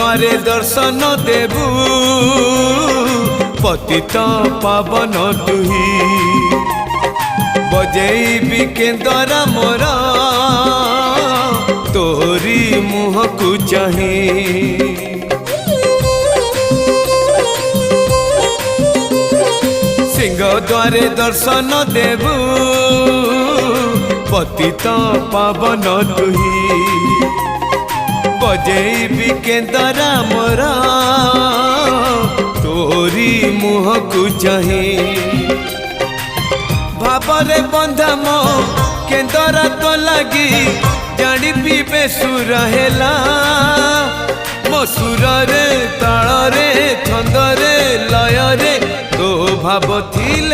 द्वारे दर्शन देबू पतित पावन तुही बजेबी केंदरा मोर तोरी मुह को चाही सिंह द्वारे दर्शन देबू पतित पावन तुही बजेबी केंदरा मोर तोरी मुह को चाही भावरे बंधा मो केंदरा तो लगी जानी पीबे सुर हेला मो सुर रे ताल रे छंद रे लय रे तो भाव थिले।